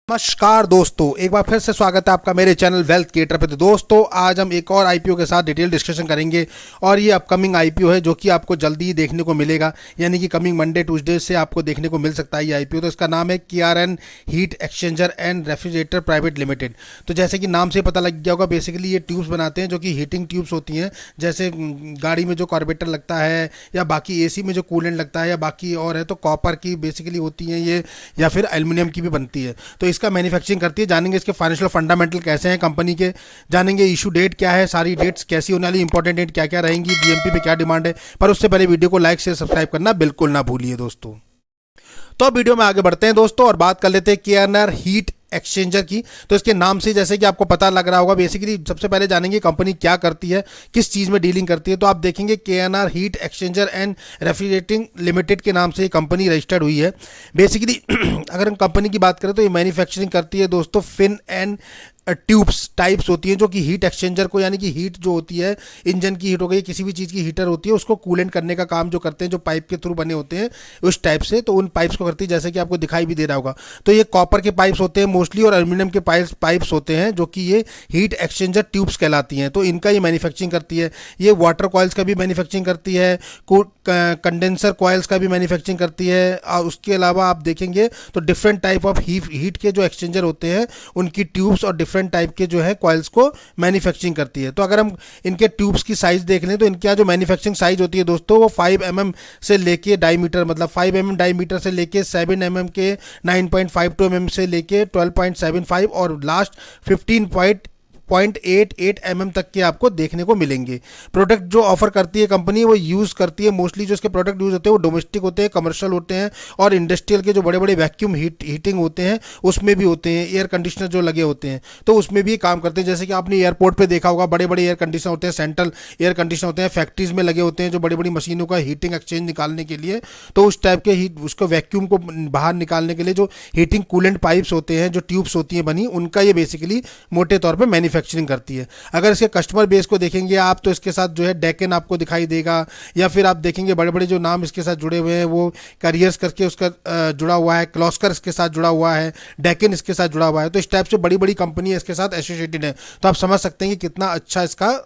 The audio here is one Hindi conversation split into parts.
नमस्कार दोस्तों, एक बार फिर से स्वागत है आपका मेरे चैनल वेल्थ क्रिएटर पे। तो दोस्तों, आज हम एक और आईपीओ के साथ डिटेल डिस्कशन करेंगे और ये अपकमिंग आईपीओ है जो कि आपको जल्दी ही देखने को मिलेगा, यानी कि कमिंग मंडे ट्यूसडे से आपको देखने को मिल सकता है ये आईपीओ। तो इसका नाम है KRN heat exchanger and refrigerator private limited. तो जैसे कि नाम से पता लग गया होगा, बेसिकली ये ट्यूब्स बनाते हैं जो कि हीटिंग ट्यूब्स होती हैं, जैसे गाड़ी में जो कार्बोरेटर लगता है या बाकी एसी में जो कूलेंट लगता है या बाकी और है तो कॉपर की बेसिकली होती हैं ये, या फिर एल्युमिनियम की भी बनती है। तो इसका मैन्युफैक्चरिंग करती है। जानेंगे इसके फाइनेंशियल फंडामेंटल कैसे हैं कंपनी के, जानेंगे इशू डेट क्या है, सारी डेट्स कैसी होने वाली, इंपॉर्टेंट डेट क्या क्या रहेंगी, डीएमपी पे क्या डिमांड है। पर उससे पहले वीडियो को लाइक शेयर सब्सक्राइब करना बिल्कुल ना भूलिए दोस्तों। तो अब वीडियो में आगे बढ़ते हैं दोस्तों और बात कर लेते हैं KRN हीट एक्सचेंजर की। तो इसके नाम से जैसे कि आपको पता लग रहा होगा, बेसिकली सबसे पहले जानेंगे कंपनी क्या करती है, किस चीज़ में डीलिंग करती है। तो आप देखेंगे KRN heat exchanger and refrigerating limited के नाम से ये कंपनी रजिस्टर्ड हुई है। बेसिकली अगर हम कंपनी की बात करें तो ये मैन्युफैक्चरिंग करती है दोस्तों फिन एंड ट्यूब्स टाइप्स होती हैं, जो कि हीट एक्सचेंजर को, यानी कि हीट जो होती है इंजन की हीट हो गई, किसी भी चीज़ की हीटर होती है, उसको कूलेंट करने का काम जो करते हैं, जो पाइप के थ्रू बने होते हैं उस टाइप से, तो उन पाइप्स को करती है, जैसे कि आपको दिखाई भी दे रहा होगा। तो ये कॉपर के पाइप्स होते हैं मोस्टली और एल्यूमिनियम के पाइप्स होते हैं, जो कि ये हीट एक्सचेंजर ट्यूब्स कहलाती हैं। तो इनका ये मैन्युफैक्चरिंग करती है। ये वाटर कॉइल्स का भी मैन्युफैक्चरिंग करती है, कंडेंसर कॉइल्स का भी मैन्युफैक्चरिंग करती है। और उसके अलावा आप देखेंगे तो डिफरेंट टाइप ऑफ हीट के जो एक्सचेंजर होते हैं उनकी ट्यूब्स और डिफरेंट टाइप के जो है कॉइल्स को मैन्युफैक्चरिंग करती है। तो अगर हम इनके ट्यूब्स की साइज देख लें तो इनके यहाँ जो मैन्युफैक्चरिंग साइज होती है दोस्तों, वो 5 mm से लेके डायमीटर, मतलब 5 mm डायमीटर से लेके 7 mm के 9.52 mm से लेके 12.75 और लास्ट 15.88 mm तक के आपको देखने को मिलेंगे। प्रोडक्ट जो ऑफर करती है कंपनी, वो यूज़ करती है मोस्टली, जो इसके प्रोडक्ट यूज़ होते हैं वो डोमेस्टिक होते हैं, कमर्शियल होते हैं और इंडस्ट्रियल के जो बड़े बड़े वैक्यूम हीटिंग होते हैं उसमें भी होते हैं। एयर कंडीशनर जो लगे होते हैं तो उसमें भी काम करते हैं। जैसे कि आपने एयरपोर्ट पर देखा होगा, बड़े बड़े एयर कंडीशनर होते हैं, सेंट्रल एयर कंडीशनर होते हैं, फैक्ट्रीज में लगे होते हैं जो बड़ी बड़ी मशीनों का हीटिंग एक्सचेंज निकालने के लिए। तो उस टाइप के हीट, उसको वैक्यूम को बाहर निकालने के लिए जो हीटिंग कूलेंट पाइप्स होते हैं, जो ट्यूब्स होती हैं बनी, उनका ये बेसिकली मोटे तौर पर मैन्युफैक्चरिंग करती है। अगर इसके कस्टमर बेस को देखेंगे आप तो इसके साथ जो है डेकन आपको दिखाई देगा, या फिर आप देखेंगे बड़े बड़े जो नाम इसके साथ जुड़े हुए हैं, वो कैरियर्स करके उसका जुड़ा हुआ है, क्लॉस्कर इसके साथ जुड़ा हुआ है, डेकन इसके साथ जुड़ा हुआ है। तो इस टाइप से बड़ी बड़ी कंपनी इसके साथ एसोसिएटेड है। तो आप समझ सकते हैं कि कितना अच्छा इसका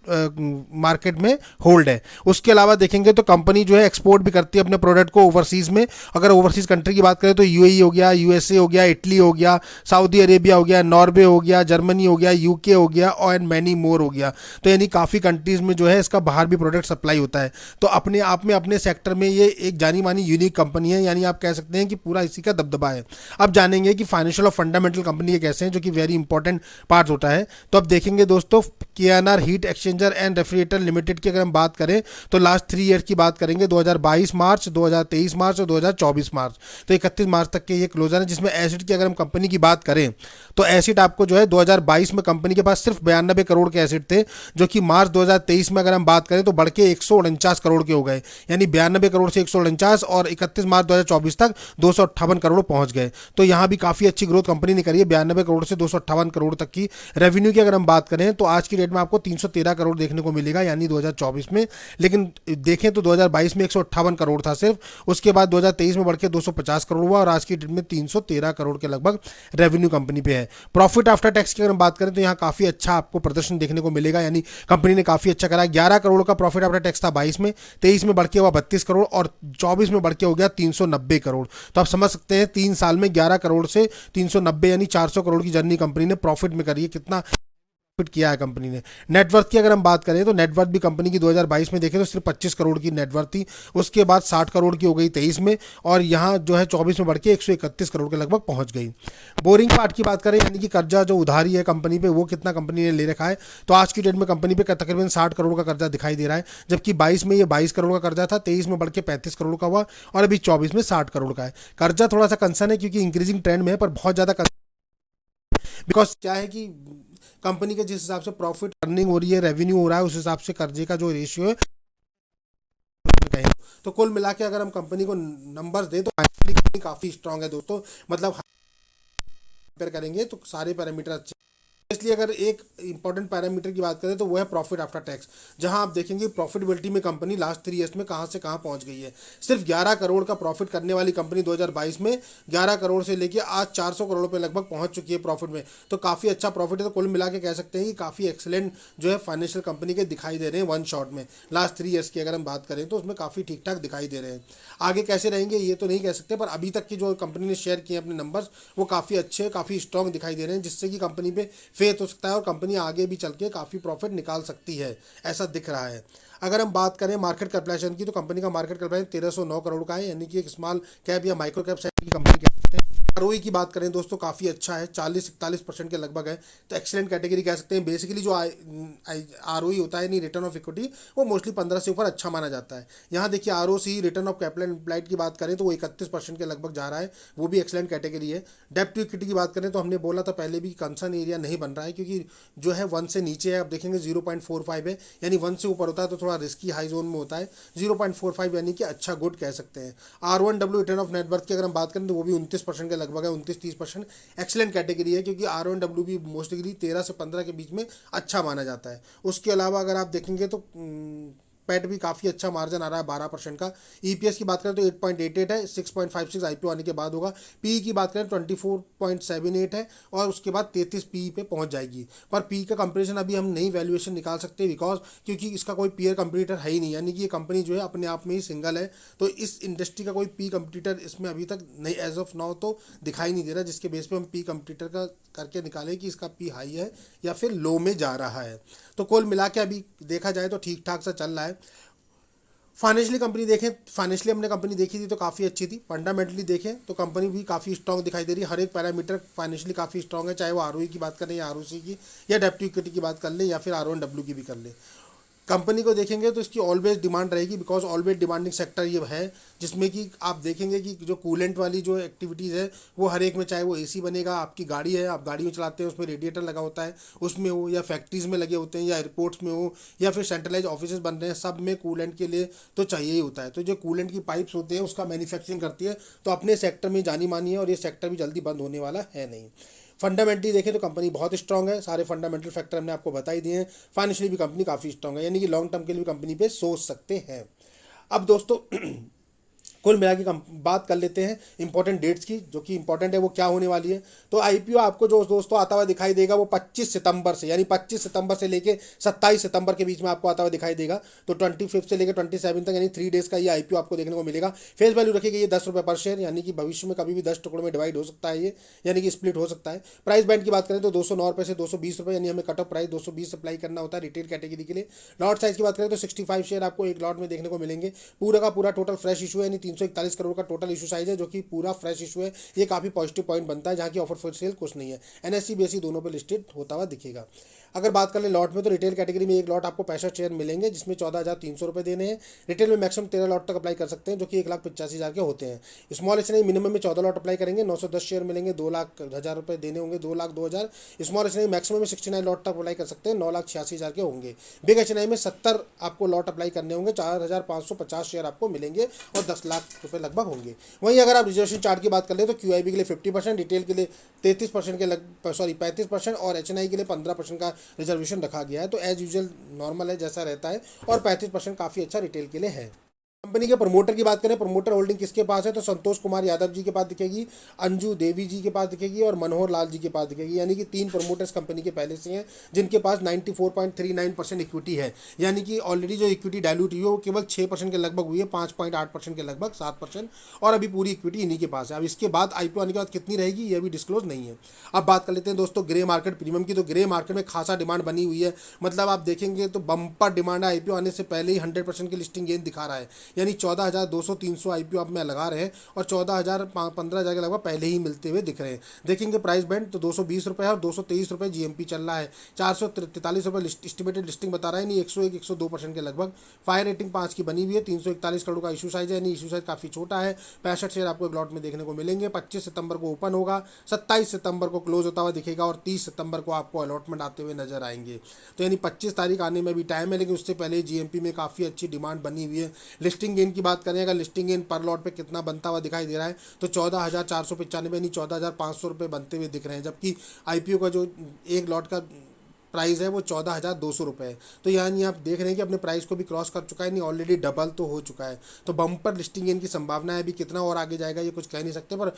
मार्केट में होल्ड है। उसके अलावा देखेंगे तो कंपनी जो है एक्सपोर्ट भी करती है अपने प्रोडक्ट को ओवरसीज़ में। अगर ओवरसीज़ कंट्री की बात करें तो यूएई हो गया, यूएसए हो गया, इटली हो गया, सऊदी अरेबिया हो गया, नॉर्वे हो गया, जर्मनी हो गया, यूके हो गया और मैनी मोर हो गया। तो यानी काफ़ी कंट्रीज़ में जो है इसका बाहर भी प्रोडक्ट सप्लाई होता है। तो अपने आप में अपने सेक्टर में ये एक जानी मानी यूनिक कंपनी है, यानी आप कह सकते हैं कि पूरा इसी का दबदबा है। अब जानेंगे कि फाइनेंशियल और फंडामेंटल कंपनी के कैसे हैं, जो कि वेरी इंपॉर्टेंट पार्ट होता है। तो अब देखेंगे दोस्तों KRN heat exchanger and refrigerator limited की अगर हम बात करें तो लास्ट 3 ईयर की बात करेंगे, 2022 मार्च, 2023 मार्च और 2024 मार्च। तो 31 मार्च तक के ये क्लोजर है। जिसमें एसिड की अगर हम कंपनी की बात करें तो एसिड आपको जो है 2022 में कंपनी के पास सिर्फ 92 करोड़ के एसिड थे, जो कि मार्च 2023 में अगर हम बात करें तो बढ़ के 149 करोड़ के हो गए, यानी 92 करोड़ से 149 और 31 मार्च 2024 तक 258 करोड़ पहुंच गए। तो यहाँ भी काफ़ी अच्छी ग्रोथ कंपनी ने करी है, 92 करोड़ से 258 करोड़ तक की। रेवेन्यू की अगर हम बात करें तो आज की डेट में आपको 313 करोड़ देखने को मिलेगा, यानी 2024 में। लेकिन देखें तो 2022 में 158 करोड़ था सिर्फ, उसके बाद 2023 में बढ़ के 250 करोड़ हुआ और आज की डेट में 313 करोड़ के लगभग रेवेन्यू कंपनी पे है। प्रॉफिट आफ्टर टैक्स की अगर हम बात करें तो यहाँ काफ़ी अच्छा आपको प्रदर्शन देखने को मिलेगा, यानी कंपनी ने काफ़ी अच्छा करा। 11 करोड़ का प्रॉफिट आफ्टर टैक्स था 22 में, 23 में बढ़ के हुआ 32 करोड़ और 24 में बढ़ के हो गया 390 करोड़। तो आप समझ सकते हैं 3 साल में 11 करोड़ से 390 यानी 400 करोड़ की जर्नी कंपनी ने प्रॉफिट में करी है। कितना प्रॉफिट किया है कंपनी ने। नेटवर्थ की अगर हम बात करें तो नेटवर्थ भी कंपनी की 2022 में देखें तो सिर्फ 25 करोड़ की नेटवर्थ थी, उसके बाद 60 करोड़ की हो गई 23 में और यहाँ जो है 24 में बढ़ के 131 करोड़ के लगभग पहुंच गई। बोरिंग पार्ट की बात करें, यानी कि कर्जा जो उधारी है कंपनी पे, वो कितना कंपनी ने ले रखा है, तो आज की डेट में कंपनी पे तकरीबन 60 करोड़ का कर्जा दिखाई दे रहा है, जबकि 22 में ये 22 करोड़ का कर्जा था, 23 में बढ़ के 35 करोड़ का हुआ और अभी 24 में 60 करोड़ का है। कर्जा थोड़ा सा कंसर्न है क्योंकि इंक्रीजिंग ट्रेंड में है, पर बहुत ज़्यादा, बिकॉज क्या है कि कंपनी के जिस हिसाब से प्रॉफिट अर्निंग हो रही है, रेवेन्यू हो रहा है, उस हिसाब से कर्जे का जो रेशियो है कहें तो कुल मिला के अगर हम कंपनी को नंबर्स दे तो फाइनेंशियली काफ़ी स्ट्रांग है दोस्तों। मतलब कंपेयर करेंगे तो सारे पैरामीटर अच्छे, फाइनली अगर एक इंपॉर्टेंट पैरामीटर की बात करें तो वो है प्रॉफिट आफ्टर टैक्स, जहां आप देखेंगे प्रॉफिटेबिलिटी में कंपनी लास्ट 3 ईयर्स में कहां से कहां पहुंच गई है। सिर्फ 11 करोड़ का प्रॉफिट करने वाली कंपनी 2022 में 11 करोड़ से लेके आज 400 करोड़ रुपए लगभग पहुंच चुकी है प्रॉफिट में। तो काफ़ी अच्छा प्रॉफिट है। तो कुल मिला के कह सकते हैं कि काफ़ी एक्सेलेंट जो है फाइनेंशियल कंपनी के दिखाई दे रहे हैं वन शॉट में। लास्ट 3 ईयर्स की अगर हम बात करें तो उसमें काफ़ी ठीक ठाक दिखाई दे रहे हैं। आगे कैसे रहेंगे ये तो नहीं कह सकते, पर अभी तक की जो कंपनी ने शेयर किए अपने नंबर्स वो काफ़ी अच्छे, काफ़ी स्ट्रॉन्ग दिखाई दे रहे हैं, जिससे कि कंपनी पे फेथ हो सकता है और कंपनी आगे भी चल के काफ़ी प्रॉफिट निकाल सकती है, ऐसा दिख रहा है। अगर हम बात करें मार्केट कैपिटलाइजेशन की तो कंपनी का मार्केट कैपिटलाइजेशन 1309 करोड़ का है, यानी कि एक स्मॉल कैप या माइक्रो कैप साइज की कंपनी कह सकते हैं। आरओई की बात करें दोस्तों काफ़ी अच्छा है, 40-41% के लगभग है, तो एक्सीलेंट कैटेगरी कह सकते हैं। बेसिकली जो आरओई होता है, नहीं रिटर्न ऑफ इक्विटी, वो मोस्टली 15 से ऊपर अच्छा माना जाता है। यहाँ देखिए ROC return of capital employed की बात करें तो वो 31% के लगभग जा रहा है, वो भी एक्सीलेंट कैटेगरी है। डेब्ट टू इक्विटी की बात करें तो हमने बोला था पहले भी कंसर्न एरिया नहीं बन रहा है, क्योंकि जो है 1 से नीचे है, आप देखेंगे 0.45 है, यानी 1 से ऊपर होता है तो थोड़ा रिस्की हाई जोन में होता है। 0.45 यानी कि अच्छा गुड कह सकते हैं। R1W रिटर्न ऑफ नेटवर्थ की अगर हम बात करें तो वो भी 29% के लगभग है, 29-30%। एक्सीलेंट कैटेगरी है, क्योंकि R1W भी मोस्टली 13 से 15 के बीच में अच्छा माना जाता है। उसके अलावा अगर आप देखेंगे तो पैट भी काफ़ी अच्छा मार्जिन आ रहा है 12% का। ईपीएस की बात करें तो 8.88 है, 6.56 आईपीओ आने के बाद होगा। पीई की बात करें 24.78 है और उसके बाद 33 पीई पे पहुंच जाएगी। पर पीई का कंपेरिजन अभी हम नई वैल्यूएशन निकाल सकते हैं, बिकॉज क्योंकि इसका कोई पीयर कंपटीटर है ही नहीं, यानी कि ये कंपनी जो है अपने आप में ही सिंगल है। तो इस इंडस्ट्री का कोई पी कंपटीटर इसमें अभी तक नहीं, एज ऑफ नाउ तो दिखाई नहीं दे रहा, जिसके बेस पे हम पी कंपटीटर का करके निकालें कि इसका पी हाई है या फिर लो में जा रहा है। तो कुल मिला के अभी देखा जाए तो ठीक ठाक सा चल रहा है। फाइनेंशियली कंपनी देखें, फाइनेंशियली हमने कंपनी देखी थी तो काफ़ी अच्छी थी। फंडामेंटली देखें तो कंपनी भी काफ़ी स्ट्रॉन्ग दिखाई दे रही है, हर एक पैरामीटर फाइनेंशियली काफ़ी स्ट्रॉन्ग है, चाहे वो आरओई की बात करें या आरओसी की या डेब्ट टू इक्विटी की बात कर लें या फिर R1W की भी कर लें। कंपनी को देखेंगे तो इसकी ऑलवेज डिमांड रहेगी, बिकॉज ऑलवेज डिमांडिंग सेक्टर ये है, जिसमें कि आप देखेंगे कि जो कूलेंट वाली जो एक्टिविटीज़ है वो हर एक में, चाहे वो एसी बनेगा, आपकी गाड़ी है, आप गाड़ी में चलाते हैं उसमें रेडिएटर लगा होता है उसमें हो, या फैक्ट्रीज़ में लगे होते हैं, या एयरपोर्ट्स में हो, या फिर सेंट्रलाइज ऑफिस बन रहे हैं, सब में कूलेंट के लिए तो चाहिए ही होता है। तो जो कूलेंट की पाइप्स होते हैं उसका मैन्युफैक्चरिंग करती है, तो अपने सेक्टर में जानी मानी है और ये सेक्टर भी जल्दी बंद होने वाला है नहीं। फंडामेंटली देखें तो कंपनी बहुत स्ट्रांग है, सारे फंडामेंटल फैक्टर हमने आपको बता ही दिए हैं। फाइनेंशियली भी कंपनी काफ़ी स्ट्रांग है, यानी कि लॉन्ग टर्म के लिए भी कंपनी पे सोच सकते हैं। अब दोस्तों कुल मिला के बात कर लेते हैं इंपॉर्टेंट डेट्स की, जो कि इंपॉर्टेंट है वो क्या होने वाली है। तो आईपीओ आपको जो दोस्तों आता हुआ दिखाई देगा वो 25 सितंबर से, यानी 25 सितंबर से लेके 27 सितंबर के बीच में आपको आता हुआ दिखाई देगा। तो 25 से लेकर 27 तक यानी 3 डेज का ये आईपीओ आपको देखने को मिलेगा। फेस वैल्यू रखेगी ये 10 रुपये पर शेयर, यानी कि भविष्य में कभी भी 10 टुकड़ों में डिवाइड हो सकता है ये, यानी कि स्प्लिट हो सकता है। प्राइस बैंड की बात करें तो 209 रुपये से 220 रुपये, यानी हमें कट ऑफ प्राइस 220 अप्लाई करना होता है रिटेल कैटेगरी के लिए। लॉट साइज की बात करें तो 65 शेयर आपको एक लॉट में देखने को मिलेंगे। पूरा का पूरा टोटल फ्रेश इशू है, यानी 341 करोड़ का टोटल इशू साइज है, जो कि पूरा फ्रेश इशू है। ये काफी पॉजिटिव पॉइंट बनता है, जहां की ऑफर फॉर सेल कुछ नहीं है। एनएससी बीएससी दोनों पे लिस्टेड होता हुआ दिखेगा। अगर बात कर ले लॉट में तो रिटेल कैटेगरी में एक लॉट आपको 65 शेयर मिलेंगे, जिसमें 14,300 रुपये देने हैं। रिटेल में मैक्सिमम 13 लॉट तक अप्लाई कर सकते हैं, जो कि 1,85,000 के होते हैं। स्मॉल एच मिनिमम में 14 लॉट अप्लाई करेंगे, 910 शेयर मिलेंगे, 2,00,000 रुपये देने होंगे, 2,02,000। स्मॉल एच मैक्सिमम में 69 लॉट तक अप्लाई कर सकते हैं, 9,86,000 के होंगे। बिग एच में 70 आपको लॉट अप्लाई करने होंगे, 4,550 शेयर आपको मिलेंगे और 10 लाख रुपये लगभग होंगे। वहीं अगर आप रिजर्वेशन चार्ट की बात कर ले तो क्यूआईबी के लिए 50%, रिटेल के लिए 33% के 35% और एचएनआई के लिए 15% का रिजर्वेशन रखा गया है। तो एज यूजुअल नॉर्मल है जैसा रहता है, और 35% काफ़ी अच्छा रिटेल के लिए है। कंपनी के प्रमोटर की बात करें, प्रमोटर होल्डिंग किसके पास है तो संतोष कुमार यादव जी के पास दिखेगी, अंजू देवी जी के पास दिखेगी और मनोहर लाल जी के पास दिखेगी, यानी कि 3 प्रमोटर्स कंपनी के पहले से हैं, जिनके पास 94.39% इक्विटी है। यानी कि ऑलरेडी जो इक्विटी डायलूट हुई है वो केवल 6% के लगभग हुई है, 5.8% के लगभग 7%, और अभी पूरी इक्विटी इन्हीं के पास है। अब इसके बाद आईपीओ आने के बाद कितनी रहेगी ये भी डिस्क्लोज नहीं है। अब बात कर लेते हैं दोस्तों ग्रे मार्केट प्रीमियम की। तो ग्रे मार्केट में खासा डिमांड बनी हुई है, मतलब आप देखेंगे तो बम्पर डिमांड है। आईपीओ आने से पहले ही 100% की लिस्टिंग गेन दिखा रहा है, यानी 14,200-300 आईपीओ आप में लगा रहे हैं और 14,000-15,000 के लगभग पहले ही मिलते हुए दिख रहे हैं। देखेंगे प्राइस बैंड तो 220 रुपये है और 223 रुपये जीएमपी चल रहा है। 443 रुपये एस्टिमेटेड लिस्टिंग बता रहा है, यानी 101-102% के लगभग। फायर रेटिंग 5 की बनी हुई है, 341 करोड़ का इशू साइज है, यानी इशू साइज काफ़ी छोटा है। 65 शेयर आपको एक लॉट में देखने को मिलेंगे। 25 सितंबर को ओपन होगा, 27 सितंबर को क्लोज होता हुआ दिखेगा और 30 सितंबर को आपको अलॉटमेंट आते हुए नजर आएंगे। तो यानी 25 तारीख आने में भी टाइम है, लेकिन उससे पहले जीएमपी में काफ़ी अच्छी डिमांड बनी हुई है। लिस्टिंग लिस्टिंग गेन की बात करें, अगर लिस्टिंग गेन पर लॉट पे कितना बनता हुआ दिखाई दे रहा है तो 14,495 यानी 14,500 रुपये बनते हुए दिख रहे हैं, जबकि आईपीओ का जो एक लॉट का प्राइस है वो 14,200 रुपये है। तो यानी आप देख रहे हैं कि अपने प्राइस को भी क्रॉस कर चुका है, नहीं ऑलरेडी डबल तो हो चुका है। तो बम्पर लिस्टिंग गेन की संभावना है, अभी कितना और आगे जाएगा ये कुछ कह नहीं सकते, पर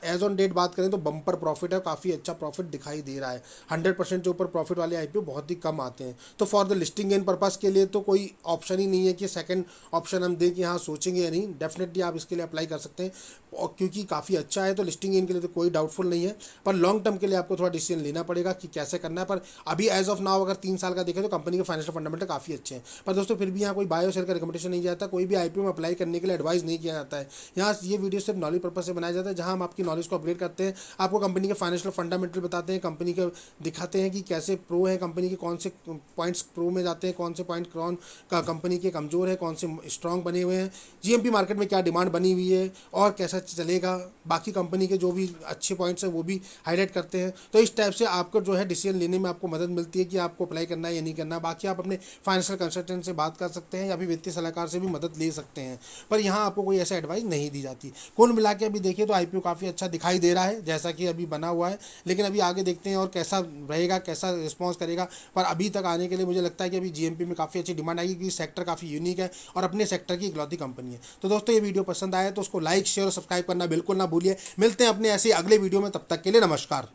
एज ऑन डेट बात करें तो बम्पर प्रॉफिट है, काफ़ी अच्छा प्रॉफिट दिखाई दे रहा है। 100% के ऊपर प्रॉफिट वाले आईपीओ बहुत ही कम आते हैं। तो for the listing gain purpose के लिए तो कोई ऑप्शन ही नहीं है कि सेकंड ऑप्शन हम दें कि हाँ सोचेंगे या नहीं, डेफिनेटली आप इसके लिए अप्लाई कर सकते हैं, और क्योंकि काफ़ी अच्छा है तो लिस्टिंग गेन के लिए तो कोई डाउटफुल नहीं है। पर लॉन्ग टर्म के लिए आपको थोड़ा डिसीजन लेना पड़ेगा कि कैसे करना है। पर अभी एज ऑफ नाउ अगर 3 साल का देखें तो कंपनी के फाइनेंशियल फंडामेंटल काफ़ी अच्छे हैं। पर दोस्तों फिर भी यहाँ कोई बाय और सेल का रिकमेंडेशन नहीं जाता, कोई भी आईपीओ में अप्लाई करने के लिए एडवाइस नहीं किया जाता है। यहाँ ये वीडियो सिर्फ नॉलेज पर्पज से बनाया जाता है, जहाँ हम आपकी नॉलेज को अपग्रेड करते हैं, आपको कंपनी के फाइनेंशियल फंडामेंटल बताते हैं, कंपनी के दिखाते हैं कि कैसे प्रो है कंपनी के, कौन से पॉइंट्स प्रो में जाते हैं, कौन से पॉइंट कौन का कंपनी के कमज़ोर है, कौन से स्ट्रॉन्ग बने हुए हैं, जीएमपी मार्केट में क्या डिमांड बनी हुई है और कैसा चलेगा, बाकी कंपनी के जो भी अच्छे पॉइंट्स हैं वो भी हाईलाइट करते हैं। तो इस टाइप से आपको जो है डिसीजन लेने में आपको मदद मिलती है कि आपको अप्लाई करना है या नहीं करना। बाकी आप अपने फाइनेंशियल कंसल्टेंट से बात कर सकते हैं या फिर वित्तीय सलाहकार से भी मदद ले सकते हैं, पर यहाँ आपको कोई ऐसा एडवाइस नहीं दी जाती। कुल मिला के अभी देखिए तो आईपीओ काफ़ी अच्छा दिखाई दे रहा है जैसा कि अभी बना हुआ है, लेकिन अभी आगे देखते हैं और कैसा रहेगा, कैसा रिस्पॉन्स करेगा। पर अभी तक आने के लिए मुझे लगता है कि अभी जीएमपी में काफ़ी अच्छी डिमांड आएगी, क्योंकि सेक्टर काफ़ी यूनिक है और अपने सेक्टर की इकलौती कंपनी है। तो दोस्तों ये वीडियो पसंद आया तो उसको लाइक शेयर और सब्सक्राइब करना बिल्कुल ना भूलिए। मिलते हैं अपने ऐसे अगले वीडियो में, तब तक के लिए नमस्कार।